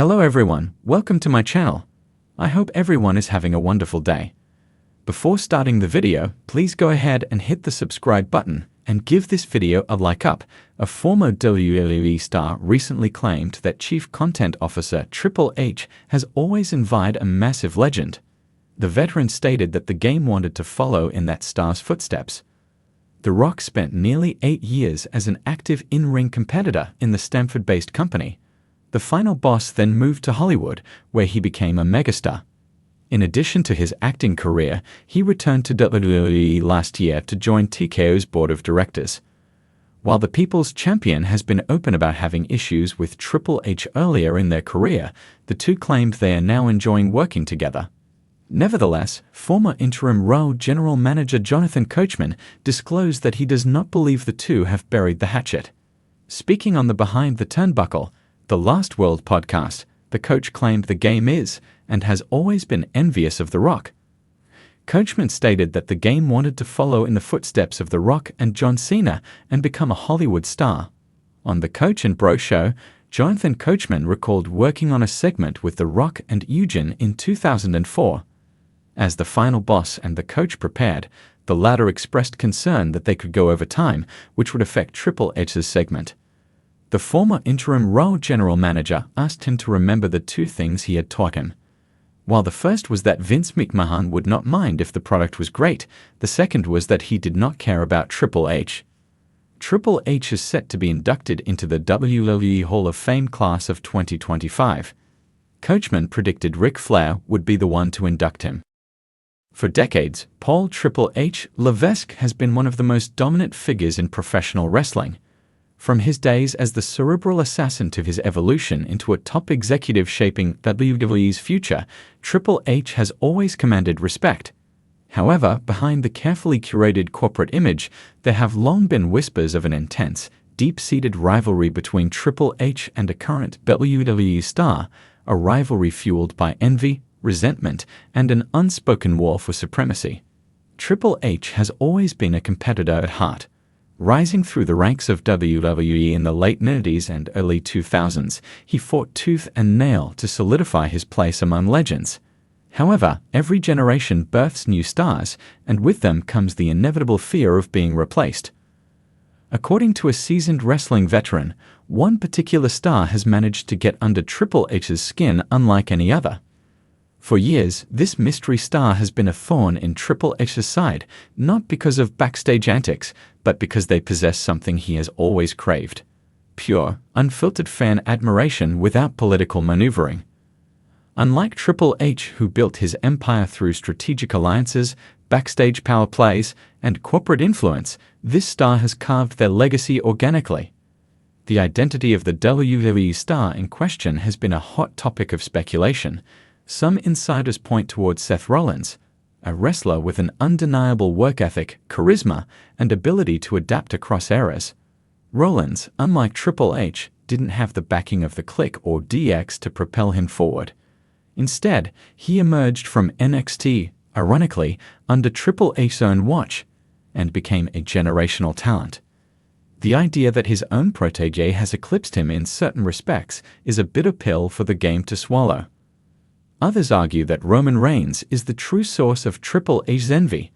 Hello everyone, welcome to my channel. I hope everyone is having a wonderful day. Before starting the video, please go ahead and hit the subscribe button and give this video a like up. A former WWE star recently claimed that Chief Content Officer Triple H has always envied a massive legend. The veteran stated that the game wanted to follow in that star's footsteps. The Rock spent nearly 8 years as an active in-ring competitor in the Stamford-based company. The final boss then moved to Hollywood, where he became a megastar. In addition to his acting career, he returned to WWE last year to join TKO's board of directors. While the People's Champion has been open about having issues with Triple H earlier in their career, the two claimed they are now enjoying working together. Nevertheless, former interim Raw general manager Jonathan Coachman disclosed that he does not believe the two have buried the hatchet. Speaking on the Behind the Turnbuckle, The Last World podcast, the coach claimed the game is, and has always been envious of The Rock. Coachman stated that the game wanted to follow in the footsteps of The Rock and John Cena and become a Hollywood star. On the Coach and Bro show, Jonathan Coachman recalled working on a segment with The Rock and Eugene in 2004. As the final boss and the coach prepared, the latter expressed concern that they could go over time, which would affect Triple H's segment. The former interim Raw general manager asked him to remember the two things he had taught him. While the first was that Vince McMahon would not mind if the product was great, the second was that he did not care about Triple H. Triple H is set to be inducted into the WWE Hall of Fame class of 2025. Coachman predicted Ric Flair would be the one to induct him. For decades, Paul Triple H Levesque has been one of the most dominant figures in professional wrestling. From his days as the cerebral assassin to his evolution into a top executive shaping WWE's future, Triple H has always commanded respect. However, behind the carefully curated corporate image, there have long been whispers of an intense, deep-seated rivalry between Triple H and a current WWE star, a rivalry fueled by envy, resentment, and an unspoken war for supremacy. Triple H has always been a competitor at heart. Rising through the ranks of WWE in the late 90s and early 2000s, he fought tooth and nail to solidify his place among legends. However, every generation births new stars, and with them comes the inevitable fear of being replaced. According to a seasoned wrestling veteran, one particular star has managed to get under Triple H's skin unlike any other. For years, this mystery star has been a thorn in Triple H's side, not because of backstage antics, but because they possess something he has always craved: pure, unfiltered fan admiration without political maneuvering. Unlike Triple H, who built his empire through strategic alliances, backstage power plays, and corporate influence, this star has carved their legacy organically. The identity of the WWE star in question has been a hot topic of speculation. Some insiders point towards Seth Rollins, a wrestler with an undeniable work ethic, charisma, and ability to adapt across eras. Rollins, unlike Triple H, didn't have the backing of the Clique or DX to propel him forward. Instead, he emerged from NXT, ironically, under Triple H's own watch, and became a generational talent. The idea that his own protégé has eclipsed him in certain respects is a bitter pill for the game to swallow. Others argue that Roman Reigns is the true source of Triple H's envy.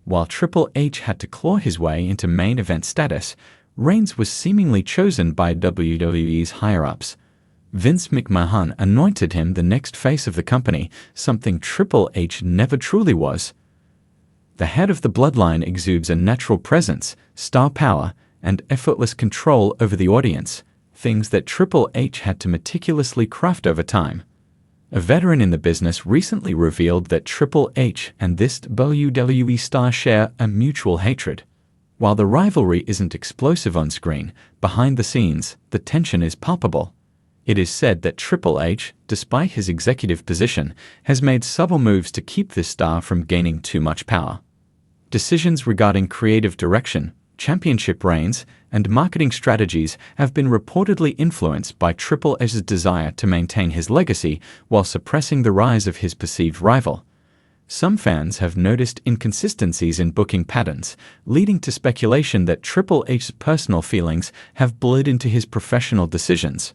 While Triple H had to claw his way into main event status, Reigns was seemingly chosen by WWE's higher-ups. Vince McMahon anointed him the next face of the company, something Triple H never truly was. The head of the bloodline exudes a natural presence, star power, and effortless control over the audience, things that Triple H had to meticulously craft over time. A veteran in the business recently revealed that Triple H and this WWE star share a mutual hatred. While the rivalry isn't explosive on screen, behind the scenes, the tension is palpable. It is said that Triple H, despite his executive position, has made subtle moves to keep this star from gaining too much power. Decisions regarding creative direction, championship reigns, and marketing strategies have been reportedly influenced by Triple H's desire to maintain his legacy while suppressing the rise of his perceived rival. Some fans have noticed inconsistencies in booking patterns, leading to speculation that Triple H's personal feelings have bled into his professional decisions.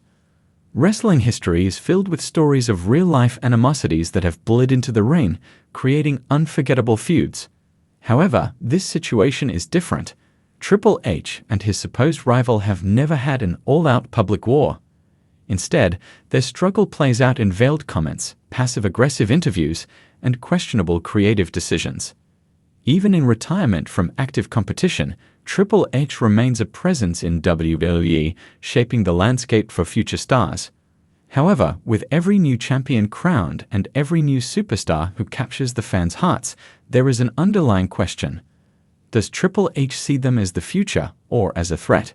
Wrestling history is filled with stories of real-life animosities that have bled into the ring, creating unforgettable feuds. However, this situation is different. Triple H and his supposed rival have never had an all-out public war. Instead, their struggle plays out in veiled comments, passive-aggressive interviews, and questionable creative decisions. Even in retirement from active competition, Triple H remains a presence in WWE, shaping the landscape for future stars. However, with every new champion crowned and every new superstar who captures the fans' hearts, there is an underlying question. Does Triple H see them as the future or as a threat?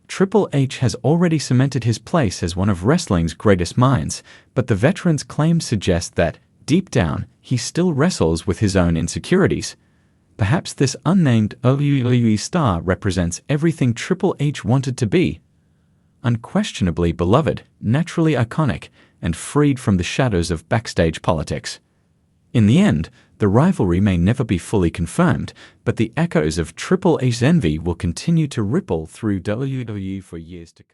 Triple H has already cemented his place as one of wrestling's greatest minds, but the veteran's claims suggest that, deep down, he still wrestles with his own insecurities. Perhaps this unnamed WWE star represents everything Triple H wanted to be. Unquestionably beloved, naturally iconic, and freed from the shadows of backstage politics. In the end, the rivalry may never be fully confirmed, but the echoes of Triple H's envy will continue to ripple through WWE for years to come.